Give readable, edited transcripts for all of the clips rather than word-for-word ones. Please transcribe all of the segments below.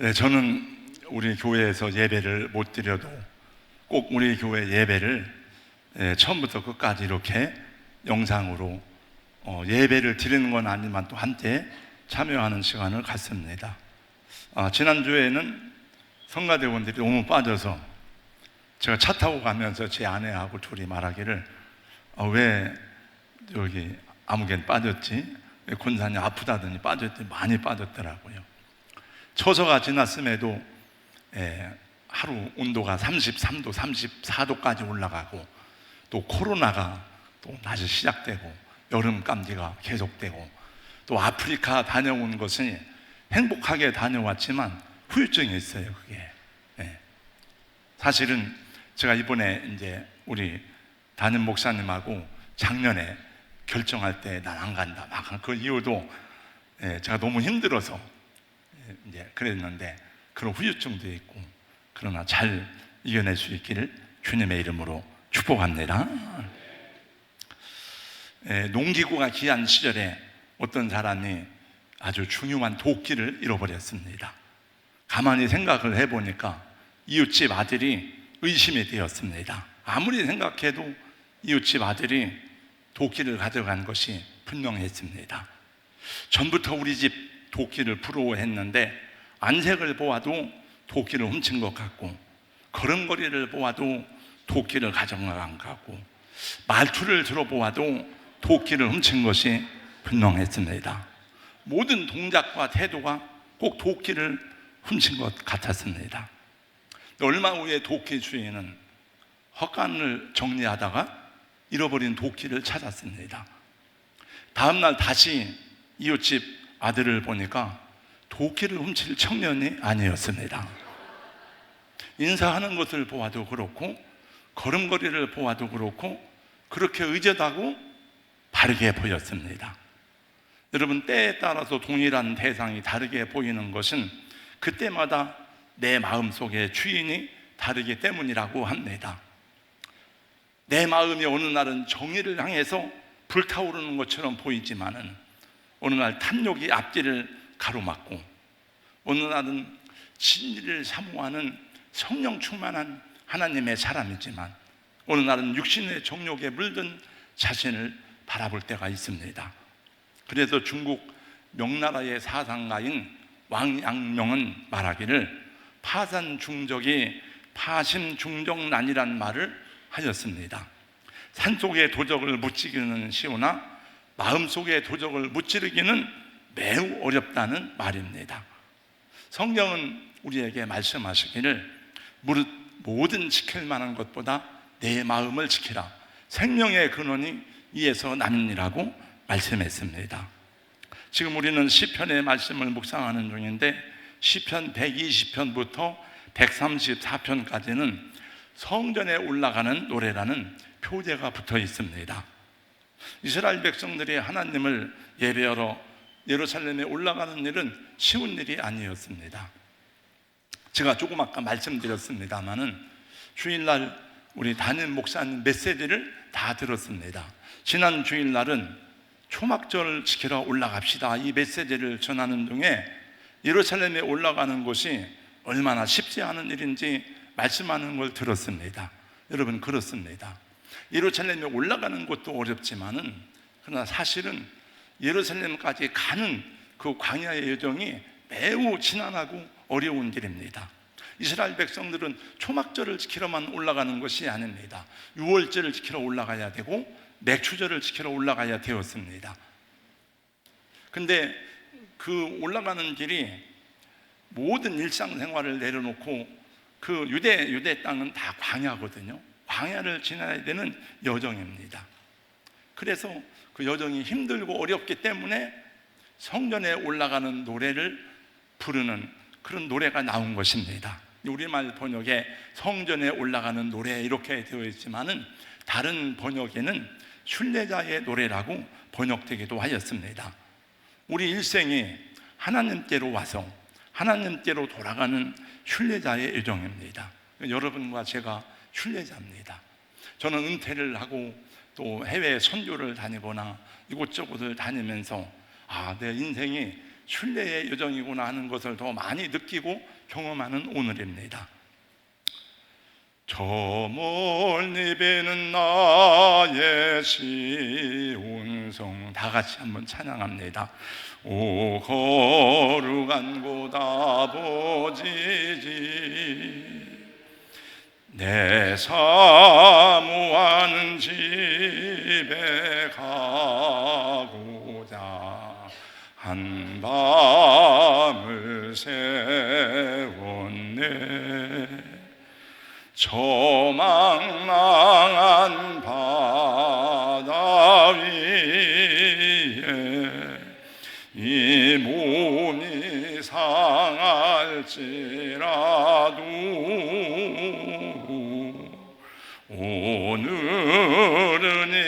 네, 저는 우리 교회에서 예배를 못 드려도 꼭 우리 교회 예배를 처음부터 끝까지 이렇게 영상으로 예배를 드리는 건 아니지만 또 함께 참여하는 시간을 갖습니다. 지난주에는 성가대원들이 너무 빠져서 제가 차 타고 가면서 제 아내하고 둘이 말하기를 왜 여기 아무개는 빠졌지? 왜 권사님 아프다더니 빠졌더니 많이 빠졌더라고요. 처서가 지났음에도 하루 온도가 33도, 34도까지 올라가고 또 코로나가 또 다시 시작되고 여름 감기가 계속되고 또 아프리카 다녀온 것은 행복하게 다녀왔지만 후유증이 있어요. 그게 사실은 제가 이번에 이제 우리 담임 목사님하고 작년에 결정할 때 난 안 간다 막 그 이유도 제가 너무 힘들어서 이제 그랬는데 그런 후유증도 있고 그러나 잘 이겨낼 수 있기를 주님의 이름으로 축복합니다. 농기구가 귀한 시절에 어떤 사람이 아주 중요한 도끼를 잃어버렸습니다. 가만히 생각을 해보니까 이웃집 아들이 의심이 되었습니다. 아무리 생각해도 이웃집 아들이 도끼를 가져간 것이 분명했습니다. 전부터 우리 집 도끼를 부러워했는데 안색을 보아도 도끼를 훔친 것 같고 걸음걸이를 보아도 도끼를 가져간 것 같고 말투를 들어보아도 도끼를 훔친 것이 분명했습니다. 모든 동작과 태도가 꼭 도끼를 훔친 것 같았습니다. 얼마 후에 도끼 주인은 헛간을 정리하다가 잃어버린 도끼를 찾았습니다. 다음날 다시 이웃집 아들을 보니까 도끼를 훔칠 청년이 아니었습니다. 인사하는 것을 보아도 그렇고 걸음걸이를 보아도 그렇고 그렇게 의젓하고 바르게 보였습니다. 여러분, 때에 따라서 동일한 대상이 다르게 보이는 것은 그때마다 내 마음속의 주인이 다르기 때문이라고 합니다. 내 마음이 어느 날은 정의를 향해서 불타오르는 것처럼 보이지만은 어느 날 탐욕이 앞길을 가로막고 어느 날은 진리를 사모하는 성령 충만한 하나님의 사람이지만 어느 날은 육신의 정욕에 물든 자신을 바라볼 때가 있습니다. 그래서 중국 명나라의 사상가인 왕양명은 말하기를 파산중적이 파심중적난이란 말을 하였습니다. 산속의 도적을 무찌르기는 쉬우나 마음속의 도적을 무찌르기는 매우 어렵다는 말입니다. 성경은 우리에게 말씀하시기를 무릇 모든 지킬 만한 것보다 내 마음을 지키라. 생명의 근원이 이에서 남이니라고 말씀했습니다. 지금 우리는 시편의 말씀을 묵상하는 중인데 시편 120편부터 134편까지는 성전에 올라가는 노래라는 표제가 붙어 있습니다. 이스라엘 백성들이 하나님을 예배하러 예루살렘에 올라가는 일은 쉬운 일이 아니었습니다. 제가 조금 아까 말씀드렸습니다마는 주일날 우리 담임 목사님 메시지를 다 들었습니다. 지난 주일날은 초막절을 지키러 올라갑시다 이 메시지를 전하는 중에 예루살렘에 올라가는 것이 얼마나 쉽지 않은 일인지 말씀하는 걸 들었습니다. 여러분, 그렇습니다. 예루살렘에 올라가는 것도 어렵지만은 그러나 사실은 예루살렘까지 가는 그 광야의 여정이 매우 지난하고 어려운 길입니다. 이스라엘 백성들은 초막절을 지키러만 올라가는 것이 아닙니다. 유월절을 지키러 올라가야 되고 맥추절을 지키러 올라가야 되었습니다. 근데 그 올라가는 길이 모든 일상생활을 내려놓고 그 유대 땅은 다 광야거든요. 광야를 지나야 되는 여정입니다. 그래서 그 여정이 힘들고 어렵기 때문에 성전에 올라가는 노래를 부르는 그런 노래가 나온 것입니다. 우리말 번역에 성전에 올라가는 노래 이렇게 되어 있지만은 다른 번역에는 순례자의 노래라고 번역되기도 하였습니다. 우리 일생이 하나님께로 와서 하나님께로 돌아가는 순례자의 여정입니다. 여러분과 제가 순례자입니다. 저는 은퇴를 하고 또 해외 선교를 다니거나 이곳저곳을 다니면서 내 인생이 순례의 여정이구나 하는 것을 더 많이 느끼고 경험하는 오늘입니다. 저 멀리 뵈는 나의 시온성, 다 같이 한번 찬양합니다. 오 거룩한 곳 아버지지, 내 사모하는 집에 가고자 한 밤을 세웠네. 저망망한 바다 위에 이 몸이 상할지라도 오늘은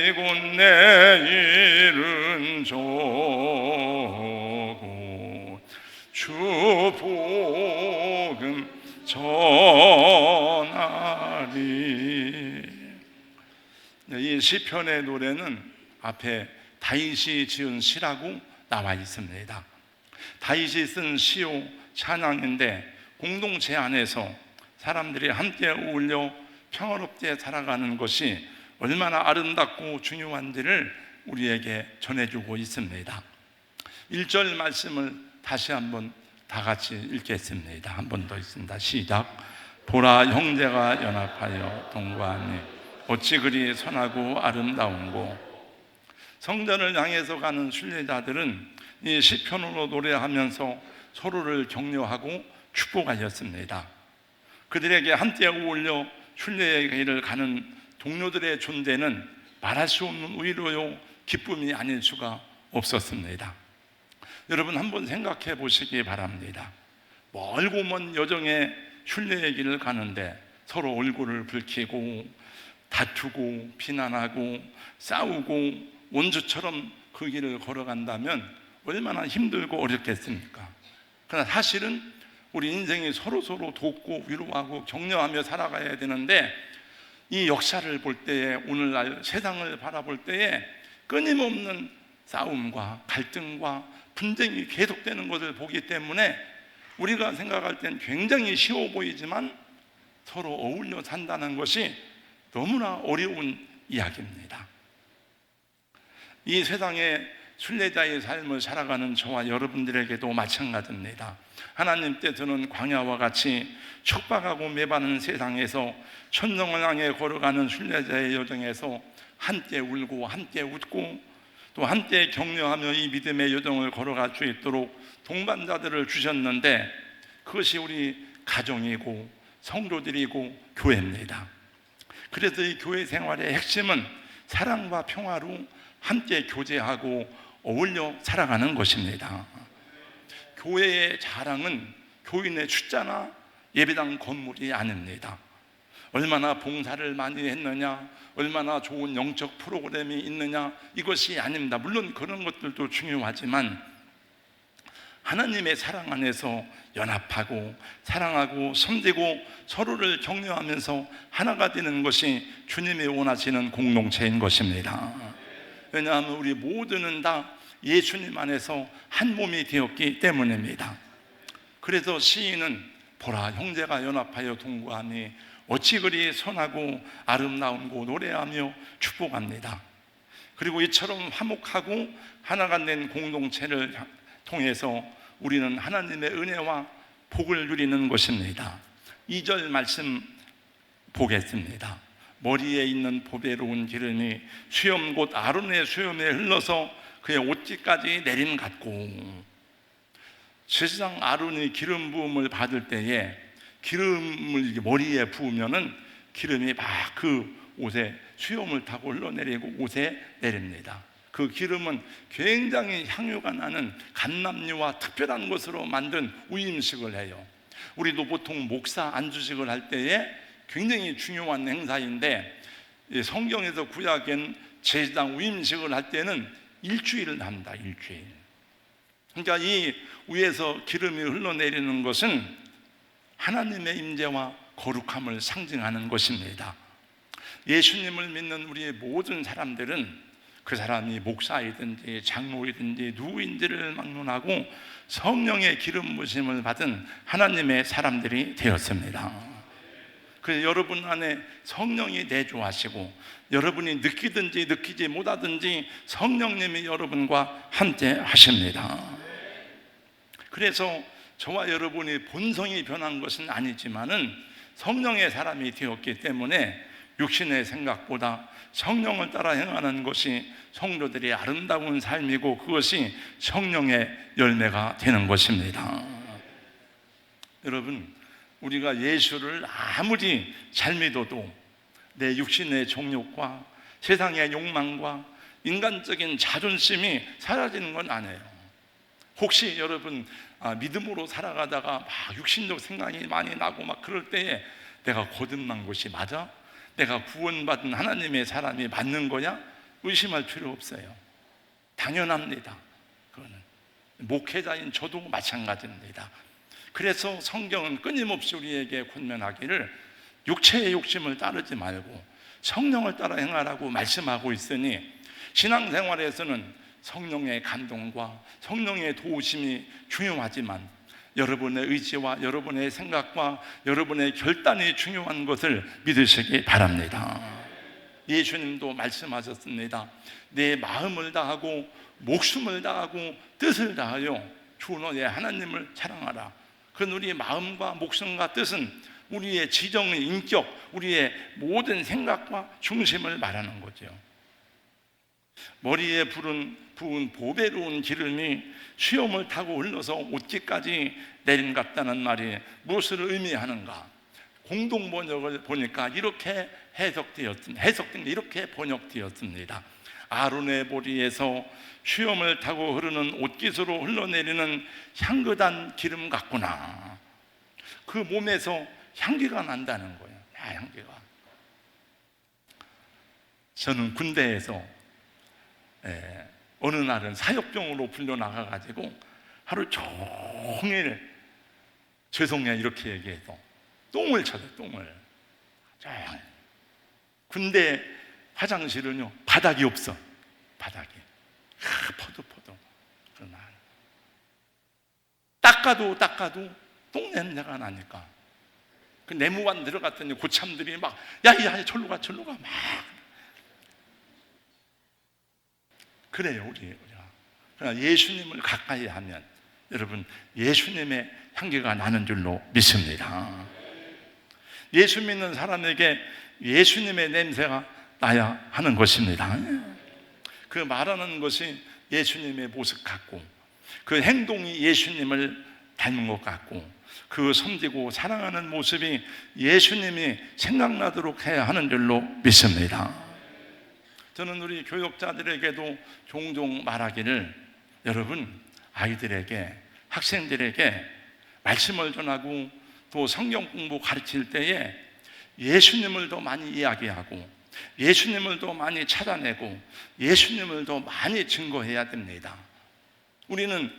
이곳 내일은 저곳 주 복음 전하리. 이 시편의 노래는 앞에 다윗이 지은 시라고 나와 있습니다. 다윗이 쓴 시요 찬양인데 공동체 안에서 사람들이 함께 어울려 평화롭게 살아가는 것이 얼마나 아름답고 중요한지를 우리에게 전해주고 있습니다. 1절 말씀을 다시 한번 다 같이 읽겠습니다. 한 번 더 있습니다. 시작. 보라 형제가 연합하여 동거하니 어찌 그리 선하고 아름다운고. 성전을 향해서 가는 순례자들은 이 시편으로 노래하면서 서로를 격려하고 축복하였습니다. 그들에게 함께 어울려 순례의 길을 가는 동료들의 존재는 말할 수 없는 위로요 기쁨이 아닐 수가 없었습니다. 여러분 한번 생각해 보시기 바랍니다. 멀고 먼 여정에 순례의 길을 가는데 서로 얼굴을 붉히고 다투고 비난하고 싸우고 원수처럼 그 길을 걸어간다면 얼마나 힘들고 어렵겠습니까? 그러나 사실은 우리 인생이 서로 돕고 위로하고 격려하며 살아가야 되는데, 이 역사를 볼 때에, 오늘날 세상을 바라볼 때에 끊임없는 싸움과 갈등과 분쟁이 계속되는 것을 보기 때문에 우리가 생각할 땐 굉장히 쉬워 보이지만 서로 어울려 산다는 것이 너무나 어려운 이야기입니다. 이 세상에 순례자의 삶을 살아가는 저와 여러분들에게도 마찬가지입니다. 하나님 뜻은 광야와 같이 촉박하고 매반은 세상에서 천성을 향해 걸어가는 순례자의 여정에서 함께 울고 함께 웃고 또 함께 격려하며 이 믿음의 여정을 걸어갈 수 있도록 동반자들을 주셨는데, 그것이 우리 가정이고 성도들이고 교회입니다. 그래서 이 교회 생활의 핵심은 사랑과 평화로 함께 교제하고 어울려 살아가는 것입니다. 교회의 자랑은 교인의 숫자나 예배당 건물이 아닙니다. 얼마나 봉사를 많이 했느냐, 얼마나 좋은 영적 프로그램이 있느냐, 이것이 아닙니다. 물론 그런 것들도 중요하지만 하나님의 사랑 안에서 연합하고 사랑하고 섬기고 서로를 격려하면서 하나가 되는 것이 주님이 원하시는 공동체인 것입니다. 왜냐하면 우리 모두는 다 예수님 안에서 한 몸이 되었기 때문입니다. 그래서 시인은 보라 형제가 연합하여 동거하니 어찌 그리 선하고 아름다운고 노래하며 축복합니다. 그리고 이처럼 화목하고 하나가 된 공동체를 통해서 우리는 하나님의 은혜와 복을 누리는 것입니다. 2절 말씀 보겠습니다. 머리에 있는 보배로운 기름이 수염 곧 아론의 수염에 흘러서 그의 옷깃까지 내림 같고. 실상 아론이 기름 부음을 받을 때에 기름을 머리에 부으면은 기름이 막 그 옷에 수염을 타고 흘러내리고 옷에 내립니다. 그 기름은 굉장히 향유가 나는 감람류와 특별한 것으로 만든 우임식을 해요. 우리도 보통 목사 안주식을 할 때에 굉장히 중요한 행사인데, 성경에서 구약엔 제사장 우임식을 할 때는 일주일을 합니다. 일주일. 그러니까 이 위에서 기름이 흘러내리는 것은 하나님의 임재와 거룩함을 상징하는 것입니다. 예수님을 믿는 우리의 모든 사람들은 그 사람이 목사이든지 장로이든지 누구인지를 막론하고 성령의 기름 부심을 받은 하나님의 사람들이 되었습니다. 그래서 여러분 안에 성령이 내주하시고 여러분이 느끼든지 느끼지 못하든지 성령님이 여러분과 함께 하십니다. 그래서 저와 여러분이 본성이 변한 것은 아니지만은 성령의 사람이 되었기 때문에 육신의 생각보다 성령을 따라 행하는 것이 성도들이 아름다운 삶이고 그것이 성령의 열매가 되는 것입니다. 여러분, 우리가 예수를 아무리 잘 믿어도 내 육신의 정욕과 세상의 욕망과 인간적인 자존심이 사라지는 건 아니에요. 혹시 여러분 믿음으로 살아가다가 막 육신적 생각이 많이 나고 막 그럴 때에 내가 거듭난 것이 맞아? 내가 구원받은 하나님의 사람이 맞는 거냐? 의심할 필요 없어요. 당연합니다. 그거는 목회자인 저도 마찬가지입니다. 그래서 성경은 끊임없이 우리에게 권면하기를 육체의 욕심을 따르지 말고 성령을 따라 행하라고 말씀하고 있으니 신앙생활에서는 성령의 감동과 성령의 도우심이 중요하지만 여러분의 의지와 여러분의 생각과 여러분의 결단이 중요한 것을 믿으시기 바랍니다. 예수님도 말씀하셨습니다. 내 마음을 다하고 목숨을 다하고 뜻을 다하여 주 너의 하나님을 사랑하라. 그건 우리의 마음과 목숨과 뜻은 우리의 지정의 인격, 우리의 모든 생각과 중심을 말하는 거죠. 머리에 부은 보배로운 기름이 수염을 타고 흘러서 옷깃까지 내림 같다는 말이 무엇을 의미하는가? 공동 번역을 보니까 이렇게 이렇게 번역되었습니다. 아론의 머리에서 수염을 타고 흐르는 옷깃으로 흘러내리는 향긋한 기름 같구나. 그 몸에서 향기가 난다는 거예요. 향기가. 저는 군대에서 어느 날은 사역병으로 불려나가가지고 하루 종일 죄송해요 이렇게 얘기해서 똥을 쳐요. 똥을. 군대 화장실은요 바닥이 없어. 바닥이 퍼도 그러나 닦아도 똥 냄새가 나니까 그 내무관 들어갔더니 고참들이 막 야 절로 가 막 그래요. 우리가 그러나 예수님을 가까이 하면 여러분 예수님의 향기가 나는 줄로 믿습니다. 예수 믿는 사람에게 예수님의 냄새가 나야 하는 것입니다. 그 말하는 것이 예수님의 모습 같고 그 행동이 예수님을 닮은 것 같고 그 섬기고 사랑하는 모습이 예수님이 생각나도록 해야 하는 줄로 믿습니다. 저는 우리 교육자들에게도 종종 말하기를 여러분 아이들에게 학생들에게 말씀을 전하고 또 성경 공부 가르칠 때에 예수님을 더 많이 이야기하고 예수님을 더 많이 찾아내고 예수님을 더 많이 증거해야 됩니다. 우리는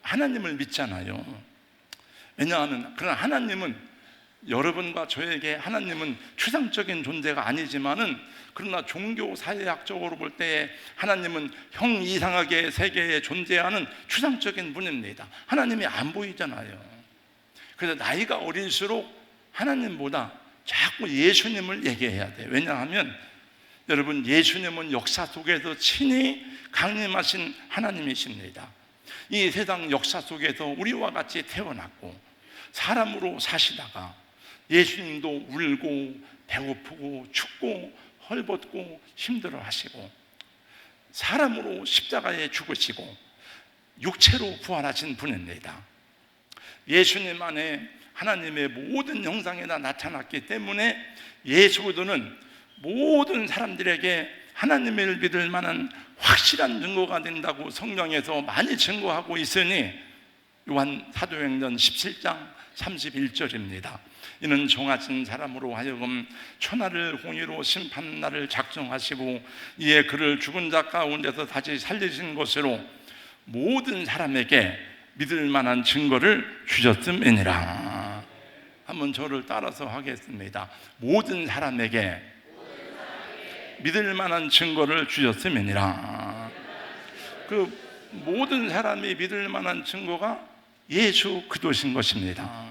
하나님을 믿잖아요. 왜냐하면 그러나 하나님은 여러분과 저에게 하나님은 추상적인 존재가 아니지만은 그러나 종교 사회학적으로 볼 때 하나님은 형 이상하게 세계에 존재하는 추상적인 분입니다. 하나님이 안 보이잖아요. 그래서 나이가 어릴수록 하나님보다 자꾸 예수님을 얘기해야 돼요. 왜냐하면 여러분 예수님은 역사 속에서 친히 강림하신 하나님이십니다. 이 세상 역사 속에서 우리와 같이 태어났고 사람으로 사시다가 예수님도 울고 배고프고 춥고 헐벗고 힘들어 하시고 사람으로 십자가에 죽으시고 육체로 부활하신 분입니다. 예수님 안에 하나님의 모든 형상이 다 나타났기 때문에 예수는 모든 사람들에게 하나님을 믿을 만한 확실한 증거가 된다고 성경에서 많이 증거하고 있으니 요한 사도행전 17장 31절입니다. 이는 정하신 사람으로 하여금 천하를 공의로 심판하는 날을 작정하시고 이에 그를 죽은 자 가운데서 다시 살리신 것으로 모든 사람에게 믿을 만한 증거를 주셨음이니라. 한번 저를 따라서 하겠습니다. 모든 사람에게 믿을 만한 증거를 주셨음이니라. 그 모든 사람이 믿을 만한 증거가 예수 그리스도신 것입니다.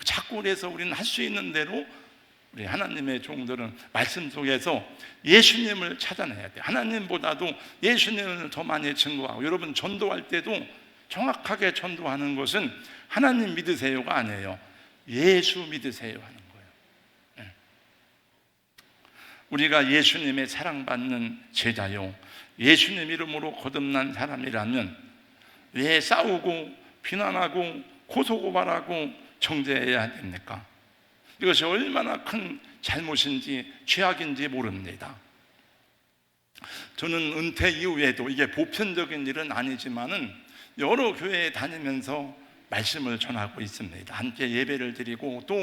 자꾸 그래서 우리는 할 수 있는 대로 우리 하나님의 종들은 말씀 속에서 예수님을 찾아내야 돼요. 하나님보다도 예수님을 더 많이 증거하고, 여러분 전도할 때도 정확하게 전도하는 것은 하나님 믿으세요가 아니에요. 예수 믿으세요 하는 거예요. 우리가 예수님의 사랑받는 제자요, 예수님 이름으로 거듭난 사람이라면 왜 싸우고 비난하고 고소고발하고 정죄해야 됩니까? 이것이 얼마나 큰 잘못인지 죄악인지 모릅니다. 저는 은퇴 이후에도, 이게 보편적인 일은 아니지만은 여러 교회에 다니면서 말씀을 전하고 있습니다. 함께 예배를 드리고, 또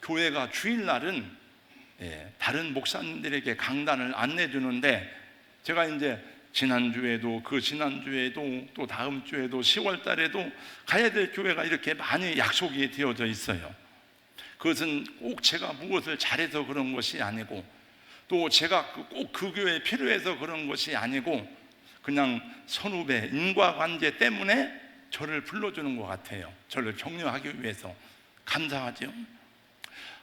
교회가 주일날은 다른 목사님들에게 강단을 안내 주는데, 제가 이제 지난주에도 그 지난주에도 또 다음 주에도 10월 달에도 가야 될 교회가 이렇게 많이 약속이 되어져 있어요. 그것은 꼭 제가 무엇을 잘해서 그런 것이 아니고, 또 제가 꼭 그 교회에 필요해서 그런 것이 아니고, 그냥 선후배 인과관계 때문에 저를 불러주는 것 같아요. 저를 격려하기 위해서. 감사하죠.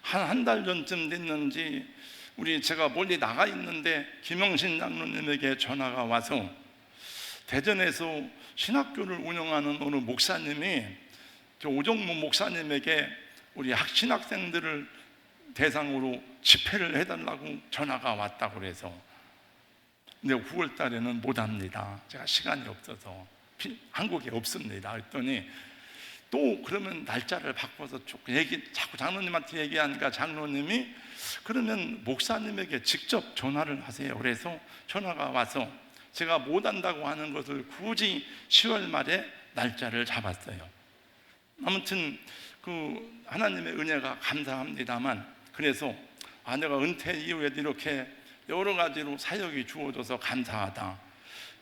한 달 전쯤 됐는지 제가 멀리 나가 있는데 김영신 장로님에게 전화가 와서, 대전에서 신학교를 운영하는 어느 목사님이 저 오정무 목사님에게 우리 신학생들을 대상으로 집회를 해달라고 전화가 왔다고 그래서, 근데 9월 달에는 못 합니다. 제가 시간이 없어서, 한국에 없습니다. 그랬더니 또 그러면 날짜를 바꿔서 자꾸 장로님한테 얘기하니까 장로님이 그러면 목사님에게 직접 전화를 하세요. 그래서 전화가 와서 제가 못 한다고 하는 것을 굳이 10월 말에 날짜를 잡았어요. 아무튼 그 하나님의 은혜가 감사합니다만, 그래서 내가 은퇴 이후에도 이렇게 여러 가지로 사역이 주어져서 감사하다.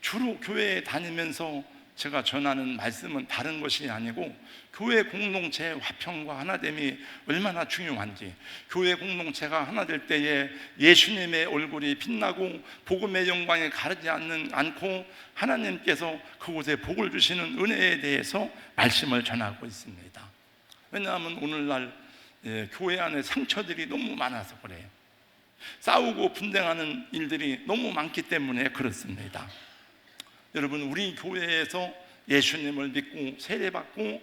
주로 교회에 다니면서 제가 전하는 말씀은 다른 것이 아니고, 교회 공동체의 화평과 하나됨이 얼마나 중요한지, 교회 공동체가 하나 될 때에 예수님의 얼굴이 빛나고 복음의 영광에 가르지 않고 하나님께서 그곳에 복을 주시는 은혜에 대해서 말씀을 전하고 있습니다. 왜냐하면 오늘날 교회 안에 상처들이 너무 많아서 그래요. 싸우고 분쟁하는 일들이 너무 많기 때문에 그렇습니다. 여러분, 우리 교회에서 예수님을 믿고 세례받고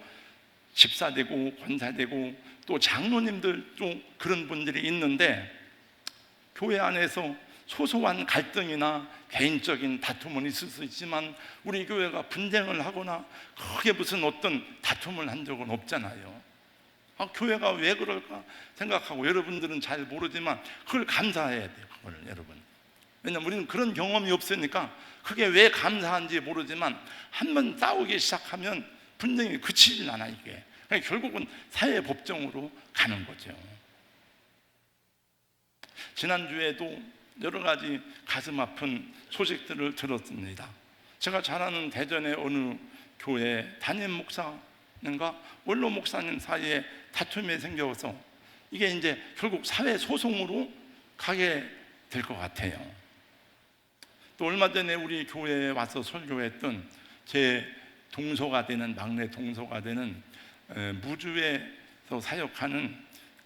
집사되고 권사되고 또 장로님들도 그런 분들이 있는데, 교회 안에서 소소한 갈등이나 개인적인 다툼은 있을 수 있지만 우리 교회가 분쟁을 하거나 크게 무슨 어떤 다툼을 한 적은 없잖아요. 교회가 왜 그럴까 생각하고, 여러분들은 잘 모르지만 그걸 감사해야 돼요. 그걸 여러분, 왜냐면 우리는 그런 경험이 없으니까 그게 왜 감사한지 모르지만 한번 싸우기 시작하면 분쟁이 그치질 않아. 이게 그러니까 결국은 사회 법정으로 가는 거죠. 지난주에도 여러 가지 가슴 아픈 소식들을 들었습니다. 제가 잘 아는 대전의 어느 교회 담임 목사님과 원로 목사님 사이에 다툼이 생겨서 이게 이제 결국 사회 소송으로 가게 될 것 같아요. 또 얼마 전에 우리 교회에 와서 설교했던 제 동서가 되는, 막내 동서가 되는 무주에서 사역하는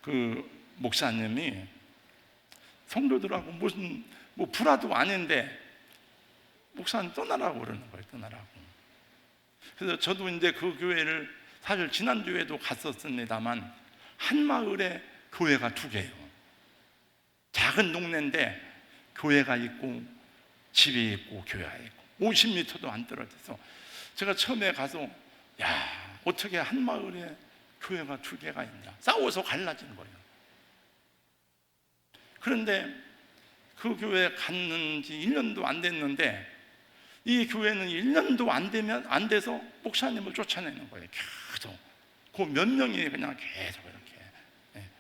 그 목사님이 성도들하고 무슨 불화도 아닌데 목사님 떠나라고 그러는 거예요. 떠나라고. 그래서 저도 이제 그 교회를 사실 지난주에도 갔었습니다만, 한 마을에 교회가 두 개예요. 작은 동네인데 교회가 있고 집이 있고 교회가 있고 50m도 안 떨어져서, 제가 처음에 가서 어떻게 한 마을에 교회가 두 개가 있냐, 싸워서 갈라진 거예요. 그런데 그 교회에 갔는지 1년도 안 됐는데, 이 교회는 1년도 안 돼서 목사님을 쫓아내는 거예요. 계속 그 몇 명이 그냥 계속 이렇게.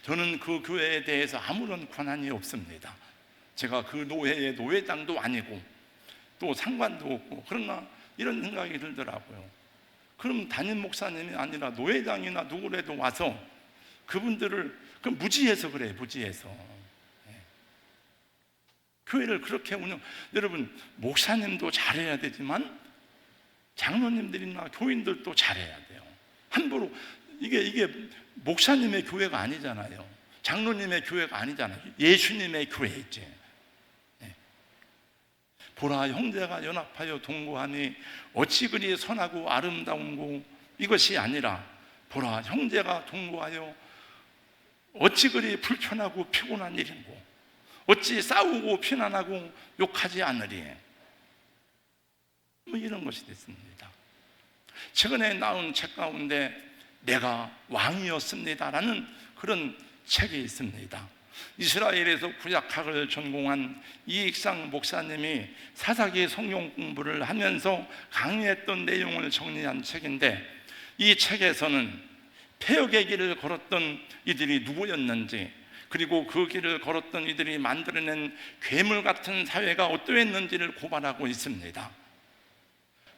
저는 그 교회에 대해서 아무런 권한이 없습니다. 제가 그 노회의 노회장도 아니고 또 상관도 없고, 그러나 이런 생각이 들더라고요. 그럼 담임 목사님이 아니라 노회장이나 누구라도 와서 그분들을 무지해서 그래요. 무지해서. 교회를 그렇게 여러분, 목사님도 잘해야 되지만 장로님들이나 교인들도 잘해야 돼요. 함부로 이게 목사님의 교회가 아니잖아요. 장로님의 교회가 아니잖아요. 예수님의 교회이지. 보라, 형제가 연합하여 동거하니 어찌 그리 선하고 아름다운고, 이것이 아니라 보라, 형제가 동거하여 어찌 그리 불편하고 피곤한 일인고, 어찌 싸우고 피난하고 욕하지 않으리. 이런 것이 됐습니다. 최근에 나온 책 가운데 내가 왕이었습니다라는 그런 책이 있습니다. 이스라엘에서 구약학을 전공한 이익상 목사님이 사사기 성경 공부를 하면서 강의했던 내용을 정리한 책인데, 이 책에서는 폐역의 길을 걸었던 이들이 누구였는지, 그리고 그 길을 걸었던 이들이 만들어낸 괴물 같은 사회가 어떠했는지를 고발하고 있습니다.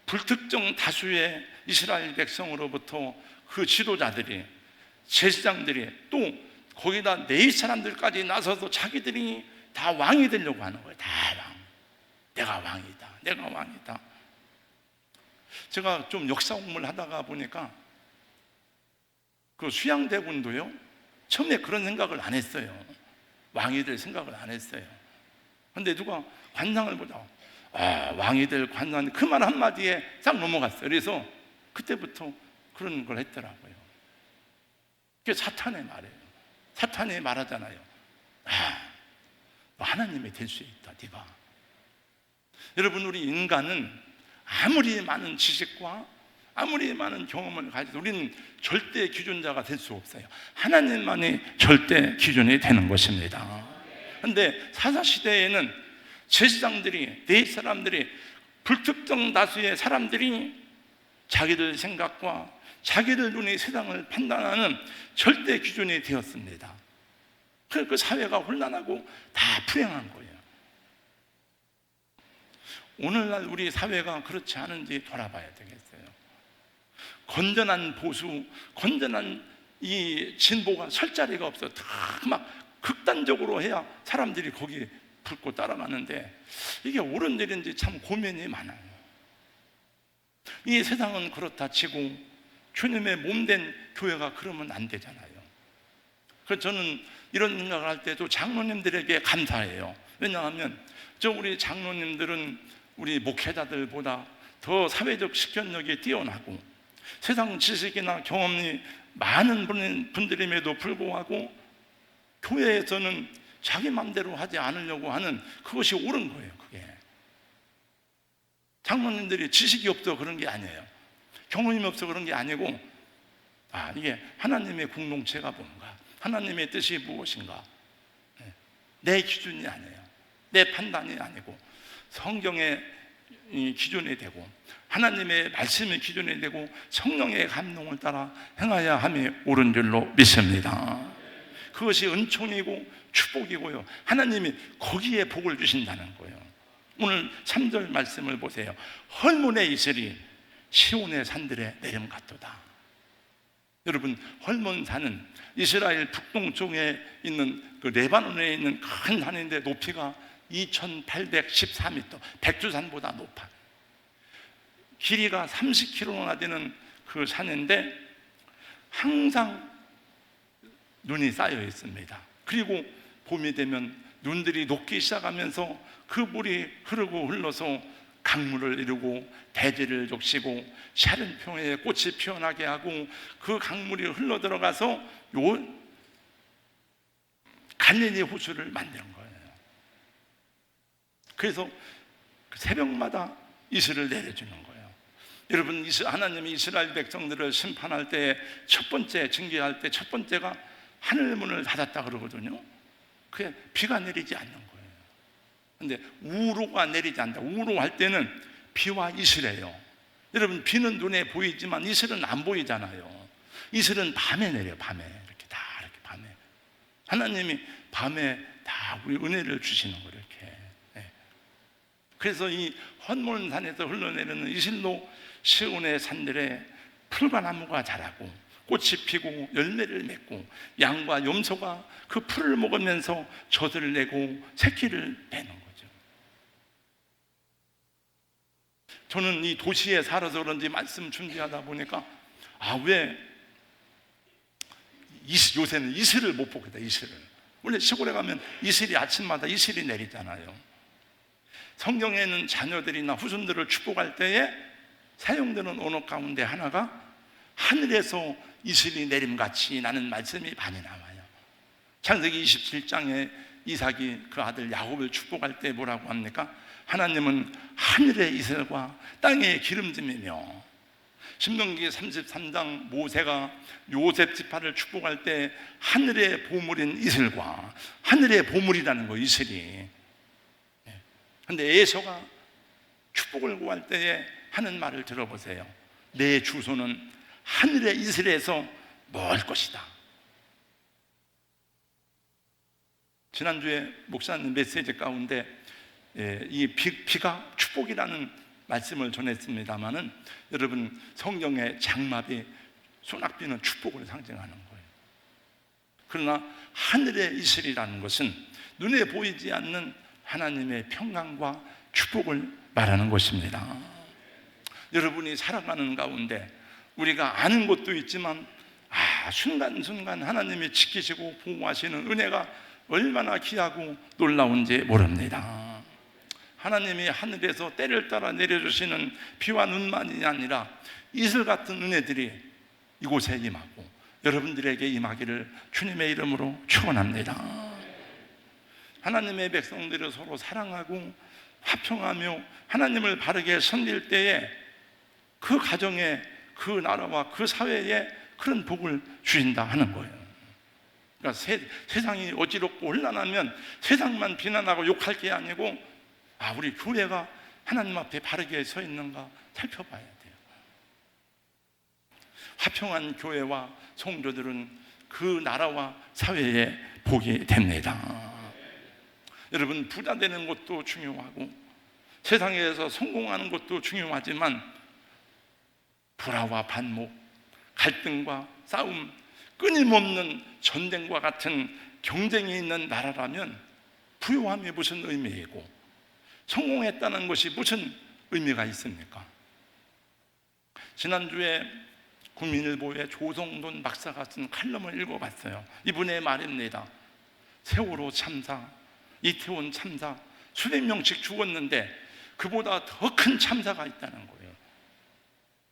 불특정 다수의 이스라엘 백성으로부터 그 지도자들이, 제사장들이, 또 거기다 네 사람들까지 나서서 자기들이 다 왕이 되려고 하는 거예요. 다 왕. 내가 왕이다. 내가 왕이다. 제가 좀 역사 공부를 하다가 보니까 그 수양대군도요, 처음에 그런 생각을 안 했어요. 왕이 될 생각을 안 했어요. 근데 누가 관상을 보자, 왕이 될 관상, 그 말 한마디에 싹 넘어갔어요. 그래서 그때부터 그런 걸 했더라고요. 그게 사탄의 말이에요. 사탄이 말하잖아요. 너 하나님이 될 수 있다, 네가. 여러분, 우리 인간은 아무리 많은 지식과 아무리 많은 경험을 가지도 우리는 절대 기준자가 될 수 없어요. 하나님만이 절대 기준이 되는 것입니다. 그런데 사사시대에는 제사장들이, 네 사람들이, 불특정 다수의 사람들이 자기들 생각과 자기들 눈이 세상을 판단하는 절대 기준이 되었습니다. 그래서 그 사회가 혼란하고 다 불행한 거예요. 오늘날 우리 사회가 그렇지 않은지 돌아봐야 되겠어요. 건전한 보수, 건전한 이 진보가 설 자리가 없어. 다 막 극단적으로 해야 사람들이 거기에 붙고 따라가는데, 이게 옳은 일인지 참 고민이 많아요. 이 세상은 그렇다 치고 주님의 몸된 교회가 그러면 안 되잖아요. 그래서 저는 이런 생각을 할 때도 장로님들에게 감사해요. 왜냐하면 우리 장로님들은 우리 목회자들보다 더 사회적 식견력이 뛰어나고 세상 지식이나 경험이 많은 분들임에도 불구하고 교회에서는 자기 마음대로 하지 않으려고 하는, 그것이 옳은 거예요. 그게 장로님들이 지식이 없어 그런 게 아니에요. 경험이 없어 그런 게 아니고, 이게 하나님의 공동체가 뭔가, 하나님의 뜻이 무엇인가, 내 기준이 아니에요. 내 판단이 아니고 성경의 기준이 되고 하나님의 말씀의 기준이 되고 성령의 감동을 따라 행하여야 함이 옳은 줄로 믿습니다. 그것이 은총이고 축복이고요, 하나님이 거기에 복을 주신다는 거예요. 오늘 3절 말씀을 보세요. 헐몬의 이슬이 시온의 산들에 내림 같도다. 여러분, 헐몬산은 이스라엘 북동쪽에 있는 그 레바논에 있는 큰 산인데 높이가 2814m, 백두산보다 높아요. 길이가 30km나 되는 그 산인데 항상 눈이 쌓여 있습니다. 그리고 봄이 되면 눈들이 녹기 시작하면서 그 물이 흐르고 흘러서 강물을 이루고 대지를 적시고 샤른평에 꽃이 피어나게 하고 그 강물이 흘러 들어가서 요 갈릴리 호수를 만드는 거예요. 그래서 새벽마다 이슬을 내려주는 거예요. 여러분, 하나님이 이스라엘 백성들을 심판할 때 첫 번째, 징계할 때 첫 번째가 하늘문을 닫았다 그러거든요. 그게 비가 내리지 않는 거예요. 근데 우로가 내리지 않는다. 우로할 때는 비와 이슬이에요. 여러분, 비는 눈에 보이지만 이슬은 안 보이잖아요. 이슬은 밤에 내려요. 밤에 이렇게 밤에 하나님이 밤에 다 우리 은혜를 주시는 거예요. 이렇게. 그래서 이 헐몬산에서 흘러내리는 이슬로 시온의 산들에 풀과 나무가 자라고 꽃이 피고 열매를 맺고 양과 염소가 그 풀을 먹으면서 젖을 내고 새끼를 내는 거죠. 저는 이 도시에 살아서 그런지 말씀 준비하다 보니까 왜 요새는 이슬을 못 보겠다. 이슬을. 원래 시골에 가면 이슬이 아침마다 이슬이 내리잖아요. 성경에는 자녀들이나 후손들을 축복할 때에 사용되는 언어 가운데 하나가 하늘에서 이슬이 내림같이 라는 말씀이 많이 나와요. 창세기 27장에 이삭이 그 아들 야곱을 축복할 때 뭐라고 합니까? 하나님은 하늘의 이슬과 땅의 기름짐이며, 신명기 33장 모세가 요셉 지파를 축복할 때 하늘의 보물인 이슬과, 하늘의 보물이라는 거, 이슬이. 그런데 에서가 축복을 구할 때에 하는 말을 들어보세요. 내 주소는 하늘의 이슬에서 멀 것이다. 지난주에 목사님 메시지 가운데 이 비가 축복이라는 말씀을 전했습니다마는, 여러분, 성경의 장마비, 소낙비는 축복을 상징하는 거예요. 그러나 하늘의 이슬이라는 것은 눈에 보이지 않는 하나님의 평강과 축복을 말하는 것입니다. 여러분이 살아가는 가운데 우리가 아는 것도 있지만 순간순간 하나님이 지키시고 보호하시는 은혜가 얼마나 귀하고 놀라운지 모릅니다. 하나님이 하늘에서 때를 따라 내려주시는 비와 눈만이 아니라 이슬 같은 은혜들이 이곳에 임하고 여러분들에게 임하기를 주님의 이름으로 축원합니다. 하나님의 백성들을 서로 사랑하고 화평하며 하나님을 바르게 섬길 때에 그 가정에, 그 나라와 그 사회에 그런 복을 주신다 하는 거예요. 그러니까 세상이 어지럽고 혼란하면 세상만 비난하고 욕할 게 아니고 우리 교회가 하나님 앞에 바르게 서 있는가 살펴봐야 돼요. 화평한 교회와 성도들은 그 나라와 사회에 복이 됩니다. 여러분, 부자 되는 것도 중요하고 세상에서 성공하는 것도 중요하지만 불화와 반목, 갈등과 싸움, 끊임없는 전쟁과 같은 경쟁이 있는 나라라면 부유함이 무슨 의미이고 성공했다는 것이 무슨 의미가 있습니까? 지난주에 국민일보의 조성돈 박사가 쓴 칼럼을 읽어봤어요. 이분의 말입니다. 세월호 참사, 이태원 참사, 수백 명씩 죽었는데 그보다 더 큰 참사가 있다는 거예요.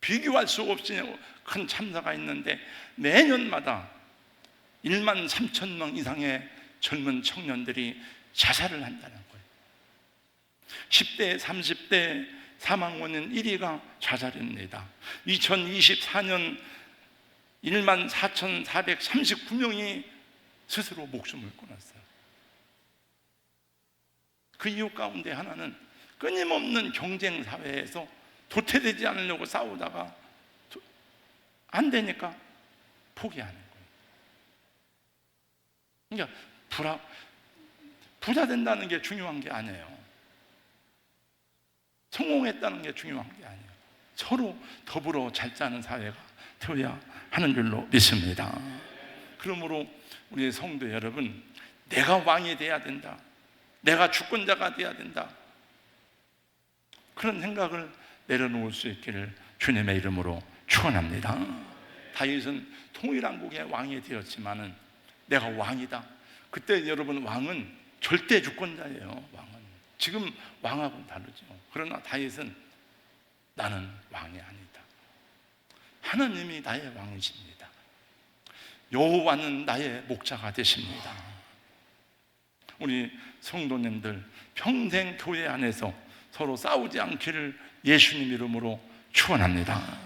비교할 수 없이 큰 참사가 있는데 매년마다 1만 3천 명 이상의 젊은 청년들이 자살을 한다는 거예요. 10대, 30대 사망 원인 1위가 자살입니다. 2024년 1만 4,439명이 스스로 목숨을 끊었어요. 그 이유 가운데 하나는 끊임없는 경쟁 사회에서 도태되지 않으려고 싸우다가 안 되니까 포기하는 거예요. 그러니까 부자 된다는 게 중요한 게 아니에요. 성공했다는 게 중요한 게 아니에요. 서로 더불어 잘 사는 사회가 되어야 하는 줄로 믿습니다. 그러므로 우리 성도 여러분, 내가 왕이 돼야 된다, 내가 주권자가 돼야 된다, 그런 생각을 내려놓을 수 있기를 주님의 이름으로 축원합니다. 다윗은 통일왕국의 왕이 되었지만은 내가 왕이다. 그때 여러분, 왕은 절대 주권자예요. 왕은 지금 왕하고는 다르죠. 그러나 다윗은 나는 왕이 아니다, 하나님이 나의 왕이십니다, 여호와는 나의 목자가 되십니다. 우리 성도님들 평생 교회 안에서 서로 싸우지 않기를 예수님 이름으로 축원합니다.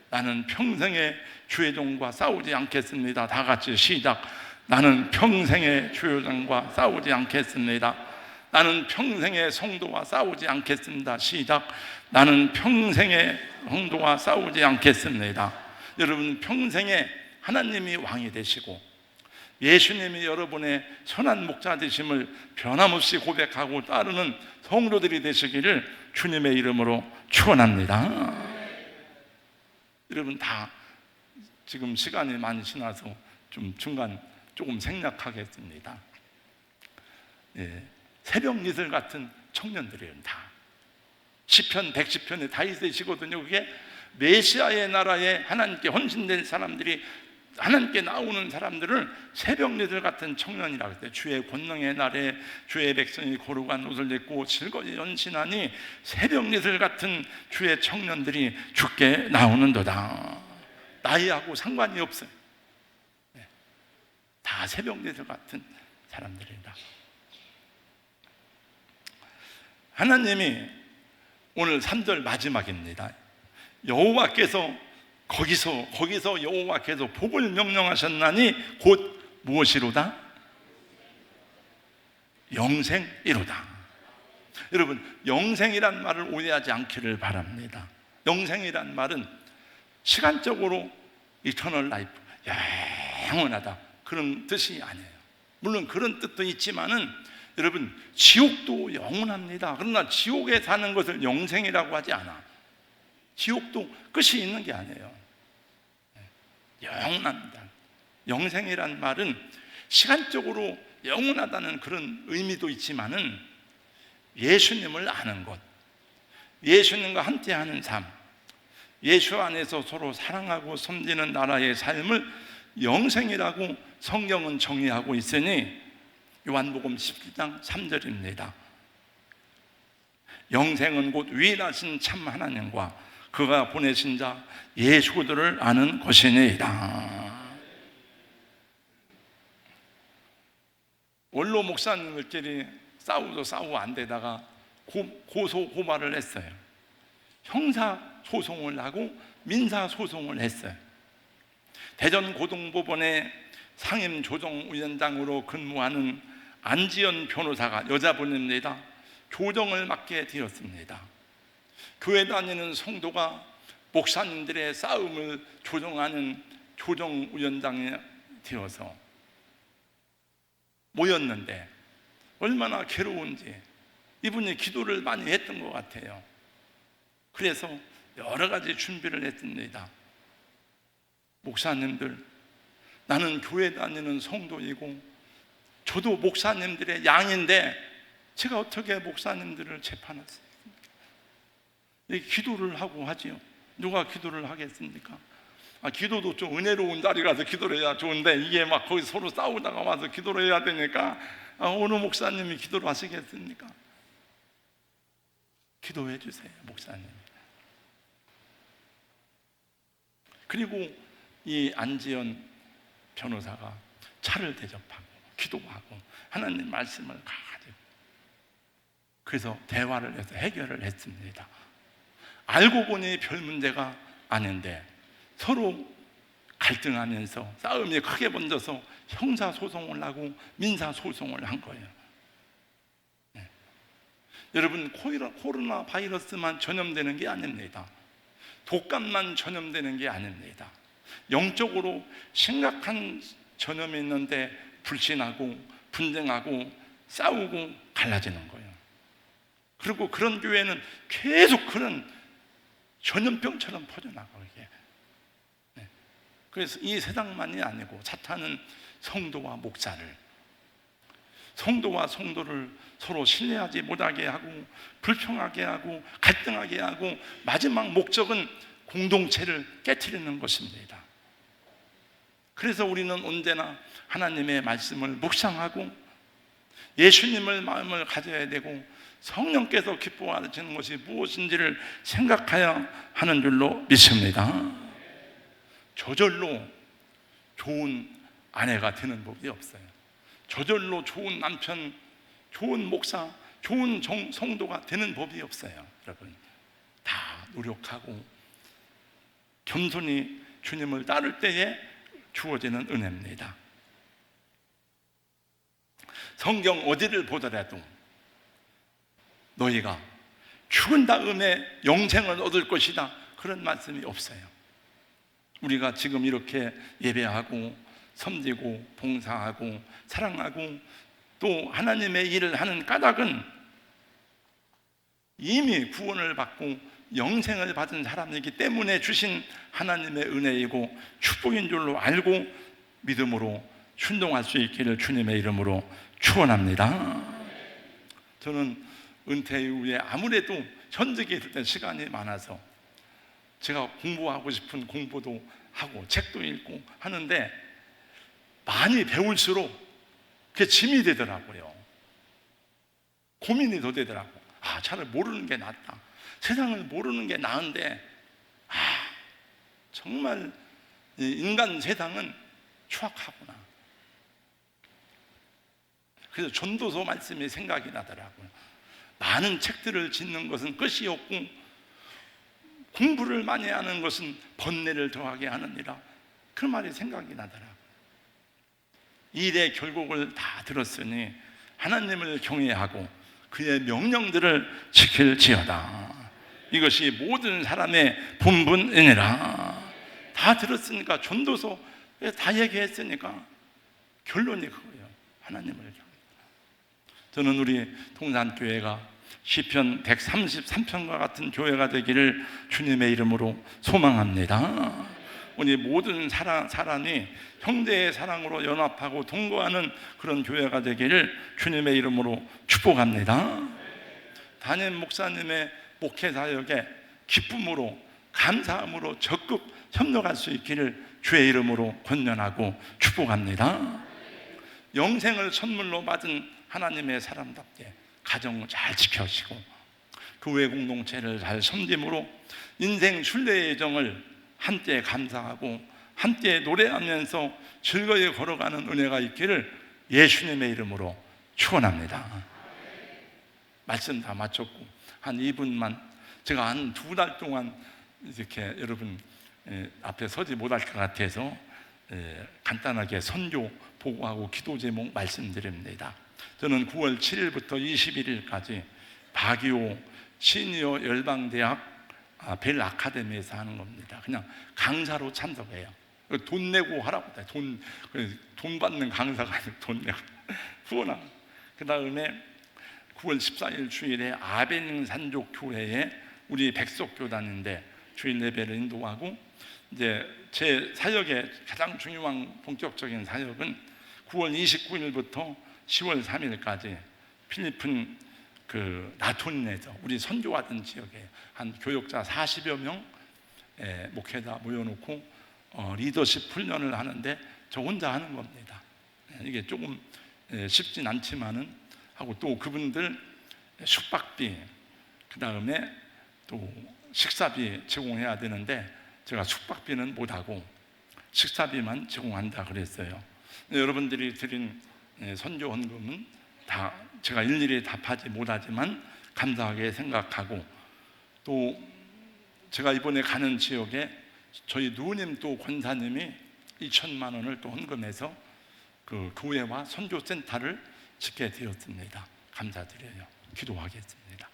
나는 평생의 주의종과 싸우지 않겠습니다. 다 같이 시작. 나는 평생의 주의종과 싸우지 않겠습니다. 나는 평생의 성도와 싸우지 않겠습니다. 시작. 나는 평생의 성도와 싸우지 않겠습니다. 여러분, 평생에 하나님이 왕이 되시고 예수님이 여러분의 선한 목자 되심을 변함없이 고백하고 따르는 성도들이 되시기를 주님의 이름으로 축원합니다. 여러분, 다 지금 시간이 많이 지나서 좀 중간 조금 생략하겠습니다. 새벽 이슬 같은 청년들이에요. 다 시편 110편에 다윗의 시거든요. 그게 메시아의 나라에 하나님께 헌신된 사람들이, 하나님께 나오는 사람들을 새벽녘들 같은 청년이라고 했어요. 주의 권능의 날에 주의 백성이 거룩한 옷을 입고 즐거이 헌신하니 새벽녘들 같은 주의 청년들이 주께 나오는도다. 나이하고 상관이 없어요. 다 새벽녘들 같은 사람들이다. 하나님이 오늘 3절 마지막입니다. 여호와께서 거기서 여호와께서 복을 명령하셨나니 곧 무엇이로다? 영생이로다. 여러분, 영생이란 말을 오해하지 않기를 바랍니다. 영생이란 말은 시간적으로 이터널 라이프, 영원하다, 그런 뜻이 아니에요. 물론 그런 뜻도 있지만은 여러분, 지옥도 영원합니다. 그러나 지옥에 사는 것을 영생이라고 하지 않아. 지옥도 끝이 있는 게 아니에요. 영원합니다. 영생이란 말은 시간적으로 영원하다는 그런 의미도 있지만은 예수님을 아는 것, 예수님과 함께하는 삶, 예수 안에서 서로 사랑하고 섬기는 나라의 삶을 영생이라고 성경은 정의하고 있으니 요한복음 17장 3절입니다. 영생은 곧 위일하신 참 하나님과 그가 보내신 자 예수 그리스도를 아는 것이니이다. 원로 목사님들끼리 싸우고 안 되다가 고소 고발을 했어요. 형사 소송을 하고 민사 소송을 했어요. 대전고등법원의 상임조정위원장으로 근무하는 안지연 변호사가, 여자분입니다, 조정을 맡게 되었습니다. 교회 다니는 성도가 목사님들의 싸움을 조정하는 조정위원장이 되어서 모였는데 얼마나 괴로운지 이분이 기도를 많이 했던 것 같아요. 그래서 여러 가지 준비를 했습니다. 목사님들, 나는 교회 다니는 성도이고 저도 목사님들의 양인데 제가 어떻게 목사님들을 재판할 수 있습니까? 기도를 하고 하지요. 누가 기도를 하겠습니까? 기도도 좀 은혜로운 자리라서 기도를 해야 좋은데 이게 막 거기 서로 싸우다가 와서 기도를 해야 되니까 어느 목사님이 기도를 하시겠습니까? 기도해 주세요, 목사님. 그리고 이 안지연 변호사가 차를 대접하고 기도하고 하나님 말씀을 가지고 그래서 대화를 해서 해결을 했습니다. 알고 보니 별 문제가 아닌데 서로 갈등하면서 싸움이 크게 번져서 형사소송을 하고 민사소송을 한 거예요. 여러분, 코로나 바이러스만 전염되는 게 아닙니다. 독감만 전염되는 게 아닙니다. 영적으로 심각한 전염이 있는데 불신하고 분쟁하고 싸우고 갈라지는 거예요. 그리고 그런 교회는 계속 그런 전염병처럼 퍼져나가요. 그래서 이 세상만이 아니고 사탄은 성도와 목사를, 성도와 성도를 서로 신뢰하지 못하게 하고 불평하게 하고 갈등하게 하고 마지막 목적은 공동체를 깨트리는 것입니다. 그래서 우리는 언제나 하나님의 말씀을 묵상하고 예수님을 마음을 가져야 되고 성령께서 기뻐하시는 것이 무엇인지를 생각해야 하는 줄로 믿습니다. 저절로 좋은 아내가 되는 법이 없어요. 저절로 좋은 남편, 좋은 목사, 좋은 성도가 되는 법이 없어요. 여러분, 다 노력하고 겸손히 주님을 따를 때에 주어지는 은혜입니다. 성경 어디를 보더라도 너희가 죽은 다음에 영생을 얻을 것이다, 그런 말씀이 없어요. 우리가 지금 이렇게 예배하고 섬기고 봉사하고 사랑하고 또 하나님의 일을 하는 까닭은 이미 구원을 받고 영생을 받은 사람이기 때문에 주신 하나님의 은혜이고 축복인 줄로 알고 믿음으로 순종할 수 있기를 주님의 이름으로 축원합니다. 저는 은퇴 이후에 아무래도 현직에 있을 때 시간이 많아서 제가 공부하고 싶은 공부도 하고 책도 읽고 하는데 많이 배울수록 그게 짐이 되더라고요. 고민이 더 되더라고. 차라리 모르는 게 낫다. 세상을 모르는 게 나은데 정말 인간 세상은 추악하구나. 그래서 전도서 말씀이 생각이 나더라고요. 많은 책들을 짓는 것은 끝이 없고 공부를 많이 하는 것은 번뇌를 더하게 하느니라. 그 말이 생각이 나더라고요. 일의 결국을 다 들었으니 하나님을 경외하고 그의 명령들을 지킬지어다. 이것이 모든 사람의 본분이니라. 다 들었으니까, 전도서 다 얘기했으니까 결론이 그거예요. 하나님을 경외. 저는 우리 동산교회가 시편 133편과 같은 교회가 되기를 주님의 이름으로 소망합니다. 우리 모든 사람이 형제의 사랑으로 연합하고 동거하는 그런 교회가 되기를 주님의 이름으로 축복합니다. 담임 목사님의 목회 사역에 기쁨으로, 감사함으로 적극 협력할 수 있기를 주의 이름으로 권면하고 축복합니다. 영생을 선물로 받은 하나님의 사람답게 가정을 잘 지켜시고 교회 공동체를 잘 섬김으로 인생 순례의 정을 함께 감사하고 함께 노래하면서 즐거이 걸어가는 은혜가 있기를 예수님의 이름으로 축원합니다. 말씀 다 마쳤고 한 2분만, 제가 한 2달 동안 이렇게 여러분 앞에 서지 못할 것 같아서 간단하게 선교 보고하고 기도 제목 말씀드립니다. 저는 9월 7일부터 21일까지 바기오 시니어 열방대학 벨 아카데미에서 하는 겁니다. 그냥 강사로 참석해요. 돈 내고 하라고 돼. 돈 받는 강사가 아니고 돈 내고 후원하고. 그 다음에 9월 14일 주일에 아베닝 산족 교회에 우리 백석교단인데 주일 예배를 인도하고, 이제 제 사역의 가장 중요한 본격적인 사역은 9월 29일부터 10월 3일까지 필리핀 나토닌에서 우리 선교하던 지역에 한 교역자 40여 명 목회자 모여놓고 리더십 훈련을 하는데 저 혼자 하는 겁니다. 이게 조금 쉽진 않지만은 하고, 또 그분들 숙박비, 그 다음에 또 식사비 제공해야 되는데 제가 숙박비는 못하고 식사비만 제공한다 그랬어요. 여러분들이 드린 선교 헌금은 다 제가 일일이 답하지 못하지만 감사하게 생각하고, 또 제가 이번에 가는 지역에 저희 누님 또 권사님이 2천만 원을 또 헌금해서 그 교회와 선교센터를 짓게 되었습니다. 감사드려요. 기도하겠습니다.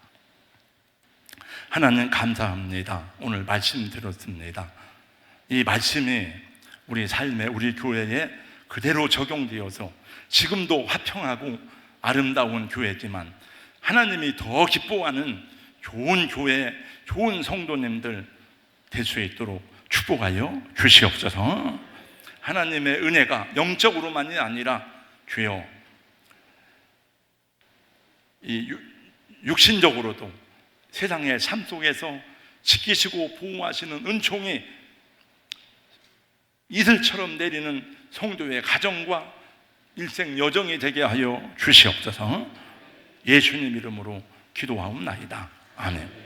하나님 감사합니다. 오늘 말씀 들었습니다. 이 말씀이 우리 삶에, 우리 교회에 그대로 적용되어서 지금도 화평하고 아름다운 교회지만 하나님이 더 기뻐하는 좋은 교회, 좋은 성도님들 될 수 있도록 축복하여 주시옵소서. 하나님의 은혜가 영적으로만이 아니라 주여 이 육신적으로도 세상의 삶 속에서 지키시고 보호하시는 은총이 이슬처럼 내리는 성도의 가정과 일생 여정이 되게 하여 주시옵소서. 예수님 이름으로 기도하옵나이다. 아멘.